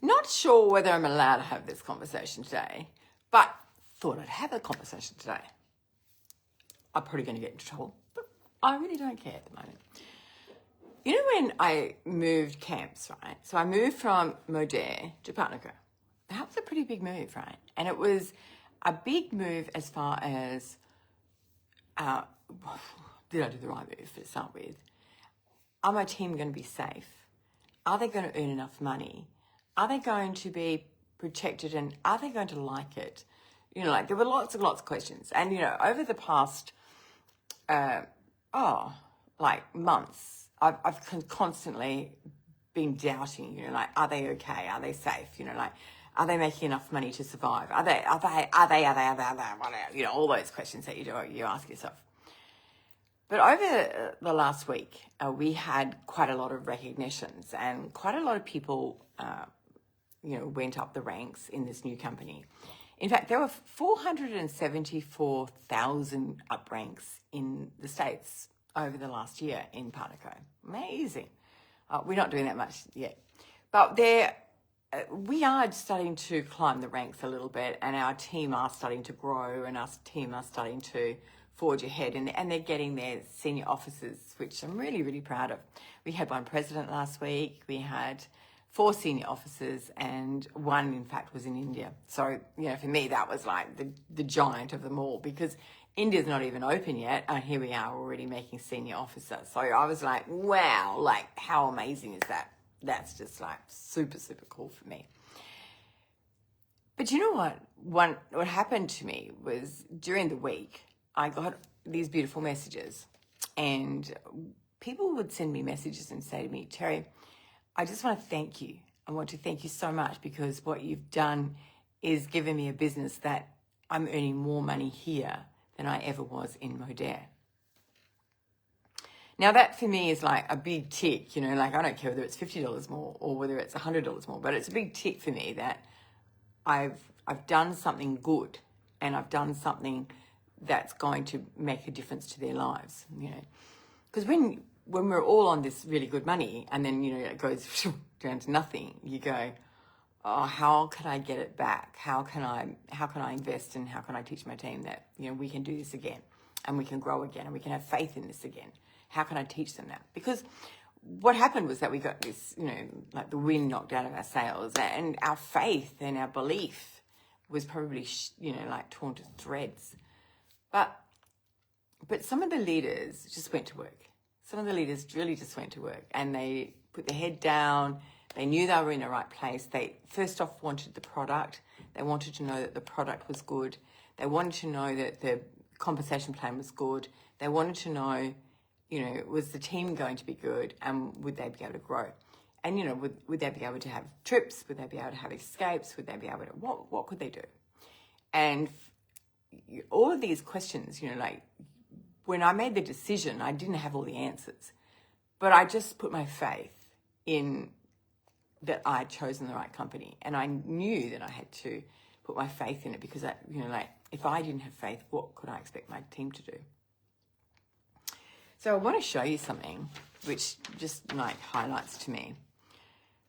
Not sure whether I'm allowed to have this conversation today, but thought I'd have a conversation today. I'm probably going to get into trouble, but I really don't care at the moment. You know when I moved camps, right? So I moved from Modair to Partnerco. That was a pretty big move, right? And it was a big move as far as, did I do the right move to start with? Are my team going to be safe? Are they going to earn enough money? Are they going to be protected and are they going to like it? You know, like there were lots of questions. And, you know, over the past, months, I've constantly been doubting, you know, like, are they okay? Are they safe? You know, like, are they making enough money to survive? Are they, you know, all those questions that you ask yourself. But over the last week, we had quite a lot of recognitions and quite a lot of people, went up the ranks in this new company. In fact, there were 474,000 up ranks in the States over the last year in Partnerco. Amazing. We're not doing that much yet. But we are starting to climb the ranks a little bit, and our team are starting to grow, and our team are starting to forge ahead, and they're getting their senior officers, which I'm really, really proud of. We had one president last week. We had 4 senior officers, and one, in fact, was in India. So, you know, for me, that was like the giant of them all, because India's not even open yet, and here we are already making senior officers. So I was like, wow, like how amazing is that? That's just like super, super cool for me. But you know what? What happened to me was during the week, I got these beautiful messages, and people would send me messages and say to me, Terry, I just want to thank you. I want to thank you so much because what you've done is given me a business that I'm earning more money here than I ever was in Modair. Now that for me is like a big tick, you know, like I don't care whether it's $50 more or whether it's $100 more, but it's a big tick for me that I've done something good and I've done something that's going to make a difference to their lives, you know. Because when we're all on this really good money and then, you know, it goes down to nothing, you go, oh, how can I get it back? How can I invest and how can I teach my team that, you know, we can do this again and we can grow again and we can have faith in this again? How can I teach them that? Because what happened was that we got this, you know, like the wind knocked out of our sails, and our faith and our belief was probably, you know, like torn to threads. But some of the leaders just went to work. Some of the leaders really just went to work and they put their head down. They knew they were in the right place. They first off wanted the product. They wanted to know that the product was good. They wanted to know that the compensation plan was good. They wanted to know, you know, was the team going to be good and would they be able to grow? And, you know, would they be able to have trips? Would they be able to have escapes? Would they be able to, what could they do? And all of these questions, you know, like when I made the decision, I didn't have all the answers, but I just put my faith in that I had chosen the right company. And I knew that I had to put my faith in it because, you know, like if I didn't have faith, what could I expect my team to do? So I want to show you something which just like highlights to me.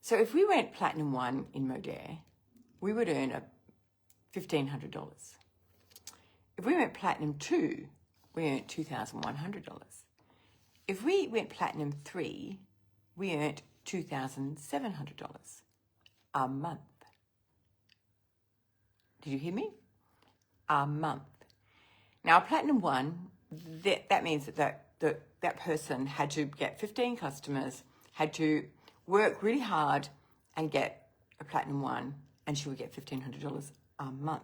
So if we went Platinum 1 in Modair, we would earn $1,500. If we went Platinum 2, we earned $2,100. If we went Platinum 3, we earned $2,700 a month. Did you hear me? A month. Now, Platinum 1, that means that person had to get 15 customers, had to work really hard and get a Platinum 1, and she would get $1,500 a month.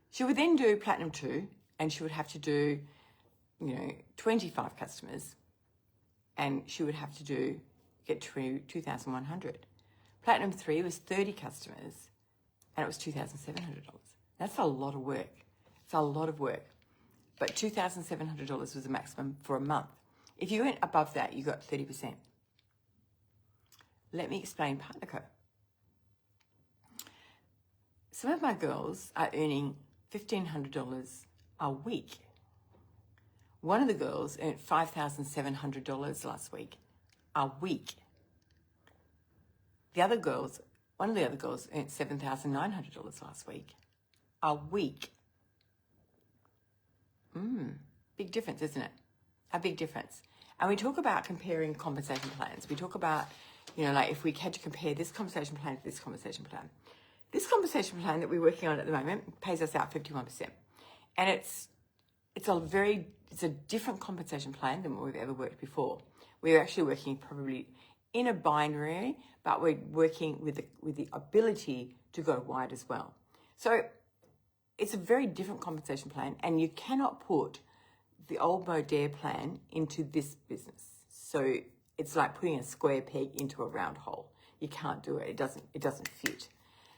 She would then do Platinum 2, and she would have to do, you know, 25 customers, and she would have to get to 2,100. Platinum 3 was 30 customers, and it was $2,700. That's a lot of work. It's a lot of work. But $2,700 was the maximum for a month. If you went above that, you got 30%. Let me explain Partnerco. Some of my girls are earning $1,500 a week. One of the girls earned $5,700 last week, a week. The other girls One of the other girls earned $7,900 last week. A week. Big difference, isn't it? A big difference. And we talk about comparing compensation plans. We talk about, like if we had to compare this compensation plan to this compensation plan. This compensation plan that we're working on at the moment pays us out 51%. And it's a different compensation plan than what we've ever worked before. We're actually working probably in a binary, but we're working with the ability to go wide as well. So it's a very different compensation plan, and you cannot put the old Modere plan into this business. So it's like putting a square peg into a round hole. You can't do it. It doesn't fit.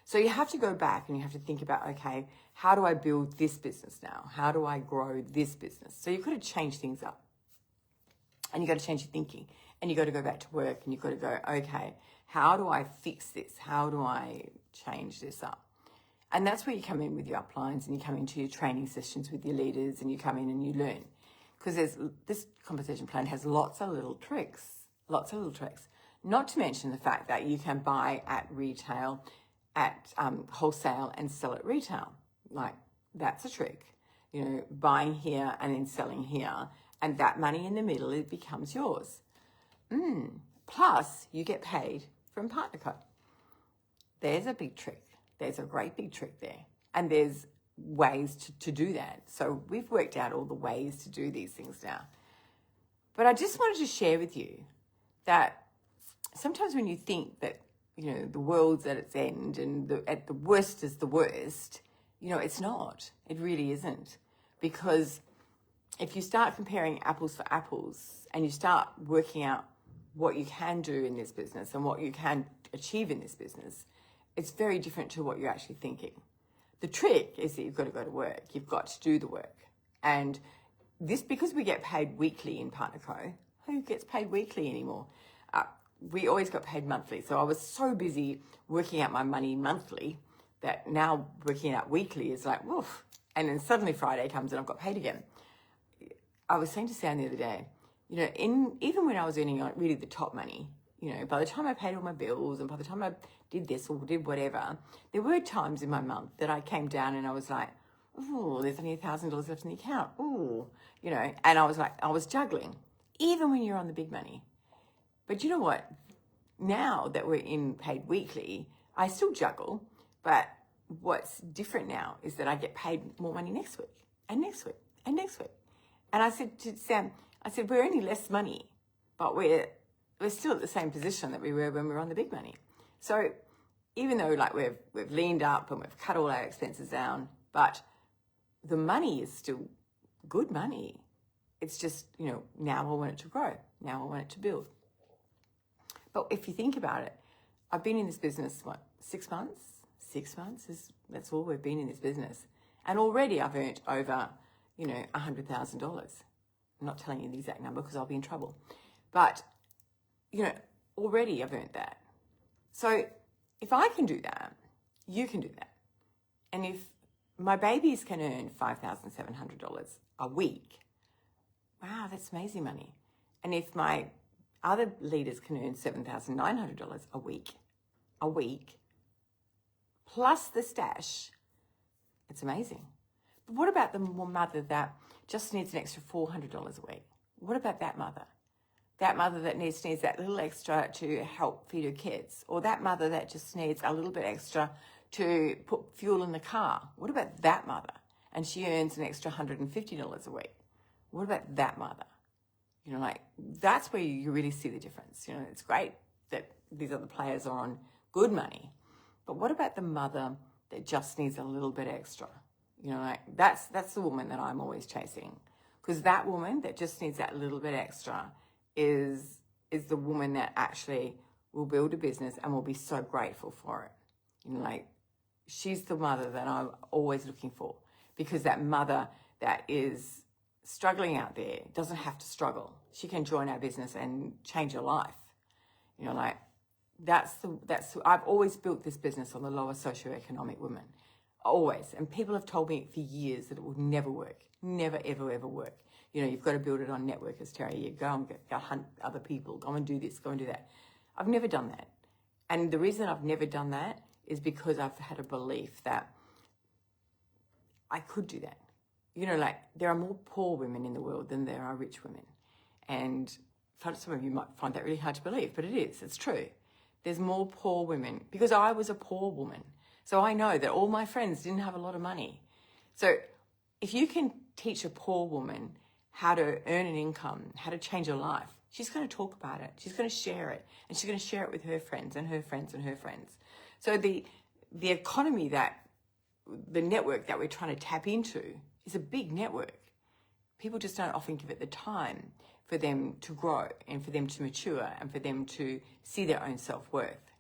So you have to go back and you have to think about, okay, how do I build this business now? How do I grow this business? So you've got to change things up. And you've got to change your thinking. And you've got to go back to work and you've got to go, okay, how do I fix this? How do I change this up? And that's where you come in with your uplines and you come into your training sessions with your leaders and you come in and you learn. Because this compensation plan has lots of little tricks. Not to mention the fact that you can buy at retail, at wholesale and sell at retail. Like, that's a trick. Buying here and then selling here, and that money in the middle, it becomes yours. Plus, you get paid from PartnerCo. There's a big trick. There's a great big trick there. And there's ways to do that. So we've worked out all the ways to do these things now. But I just wanted to share with you that sometimes when you think that, the world's at its end and at the worst is the worst, it's not. It really isn't. Because if you start comparing apples for apples and you start working out what you can do in this business and what you can achieve in this business, it's very different to what you're actually thinking. The trick is that you've got to go to work. You've got to do the work. And this, because we get paid weekly in PartnerCo, who gets paid weekly anymore? We always got paid monthly. So I was so busy working out my money monthly that now working out weekly is like, woof. And then suddenly Friday comes and I've got paid again. I was saying to Sam the other day, even when I was earning really the top money, by the time I paid all my bills and by the time I did this or did whatever, there were times in my month that I came down and I was like, oh, there's only $1,000 left in the account. Oh, and I was like, I was juggling, even when you're on the big money. But you know what? Now that we're in paid weekly, I still juggle, but what's different now is that I get paid more money next week and next week and next week. And I said to Sam, we're only less money, but we're still at the same position that we were when we were on the big money. So even though like we've leaned up and we've cut all our expenses down, but the money is still good money. It's just, now I want it to grow. Now I want it to build. But if you think about it, I've been in this business, 6 months? 6 months, that's all we've been in this business. And already I've earned over, $100,000. I'm not telling you the exact number because I'll be in trouble. But, already I've earned that. So if I can do that, you can do that. And if my babies can earn $5,700 a week, wow, that's amazing money. And if my other leaders can earn $7,900 a week, plus the stash, it's amazing. But what about the mother that just needs an extra $400 a week? What about that mother? That mother that needs that little extra to help feed her kids, or that mother that just needs a little bit extra to put fuel in the car. What about that mother? And she earns an extra $150 a week. What about that mother? That's where you really see the difference. It's great that these other players are on good money, but what about the mother that just needs a little bit extra? That's the woman that I'm always chasing, because that woman that just needs that little bit extra is the woman that actually will build a business and will be so grateful for it. She's the mother that I'm always looking for, because that mother that is struggling out there doesn't have to struggle. She can join our business and change her life. I've always built this business on the lower socioeconomic women, always. And people have told me for years that it would never work, never, ever, ever work. You've got to build it on networkers, Terry. You go and go hunt other people, go and do this, go and do that. I've never done that. And the reason I've never done that is because I've had a belief that I could do that. You know, like there are more poor women in the world than there are rich women. And some of you might find that really hard to believe, but it is. It's true. There's more poor women because I was a poor woman. So I know that all my friends didn't have a lot of money. So if you can teach a poor woman how to earn an income, how to change her life, she's going to talk about it. She's going to share it. And she's going to share it with her friends and her friends and her friends. So the economy the network that we're trying to tap into is a big network. People just don't often give it the time for them to grow and for them to mature and for them to see their own self-worth.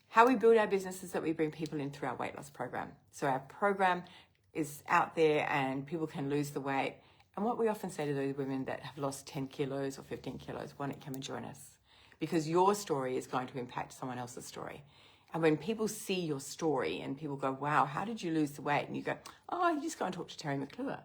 How we build our business is that we bring people in through our weight loss program. So our program is out there and people can lose the weight. And what we often say to those women that have lost 10 kilos or 15 kilos, why don't you come and join us? Because your story is going to impact someone else's story. And when people see your story and people go, wow, how did you lose the weight? And you go, oh, you just go and talk to Terry McClure.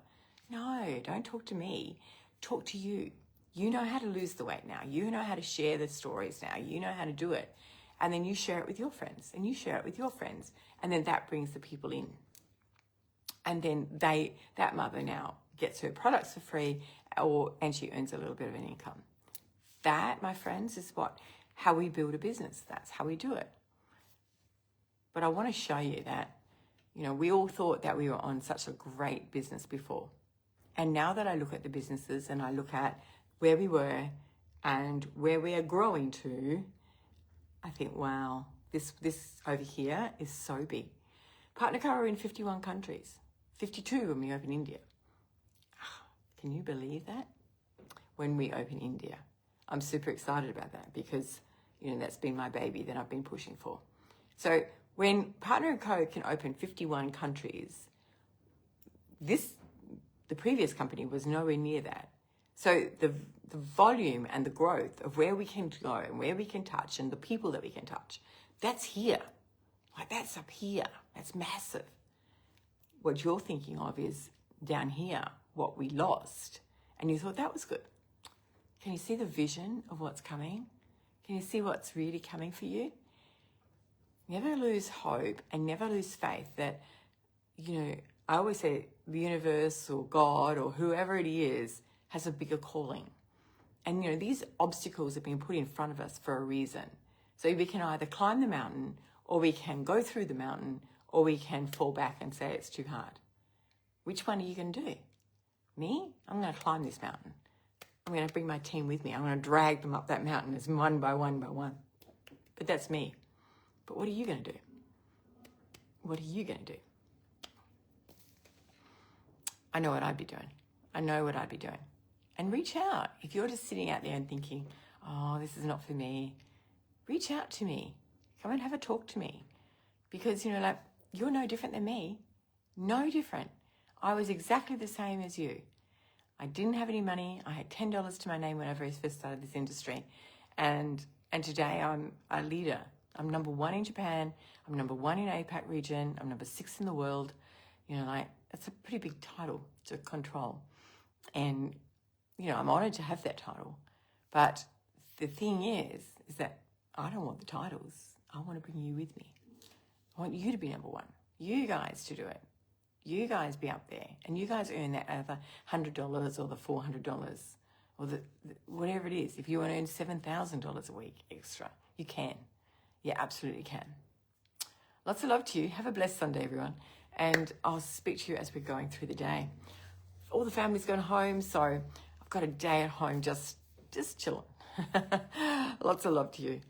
No, don't talk to me. Talk to you. You know how to lose the weight now. You know how to share the stories now. You know how to do it. And then you share it with your friends and you share it with your friends. And then that brings the people in. And then that mother now gets her products for free and she earns a little bit of an income. That, my friends, is how we build a business. That's how we do it. But I want to show you that, you know, we all thought that we were on such a great business before. And now that I look at the businesses and I look at where we were and where we are growing to, I think, wow, this over here is so big. Partner Co are in 51 countries, 52 when we open India. Can you believe that? When we open India. I'm super excited about that because, you know, that's been my baby that I've been pushing for. So when Partner Co can open 51 countries, the previous company was nowhere near that. So the volume and the growth of where we can go and where we can touch and the people that we can touch, that's here. Like that's up here. That's massive. What you're thinking of is down here, what we lost. And you thought that was good. Can you see the vision of what's coming? Can you see what's really coming for you? Never lose hope and never lose faith that, you know, I always say the universe or God or whoever it is has a bigger calling. And, you know, these obstacles have been put in front of us for a reason. So we can either climb the mountain or we can go through the mountain or we can fall back and say it's too hard. Which one are you going to do? Me? I'm going to climb this mountain. I'm going to bring my team with me. I'm going to drag them up that mountain as one by one by one. But that's me. But what are you going to do? What are you going to do? I know what I'd be doing. I know what I'd be doing. And reach out. If you're just sitting out there and thinking, oh, this is not for me, reach out to me. Come and have a talk to me. Because, you know, like, you're no different than me. No different. I was exactly the same as you. I didn't have any money. I had $10 to my name when I first started this industry. And today I'm a leader. I'm number 1 in Japan. I'm number 1 in APAC region. I'm number 6 in the world. You know, like, it's a pretty big title to control. And, you know, I'm honored to have that title. But the thing is that I don't want the titles. I want to bring you with me. I want you to be number 1. You guys to do it. You guys be up there. And you guys earn that other $100 or the $400 or the whatever it is. If you want to earn $7,000 a week extra, you can. You absolutely can. Lots of love to you. Have a blessed Sunday, everyone. And I'll speak to you as we're going through the day. All the family's gone home, so I've got a day at home just chilling. Lots of love to you.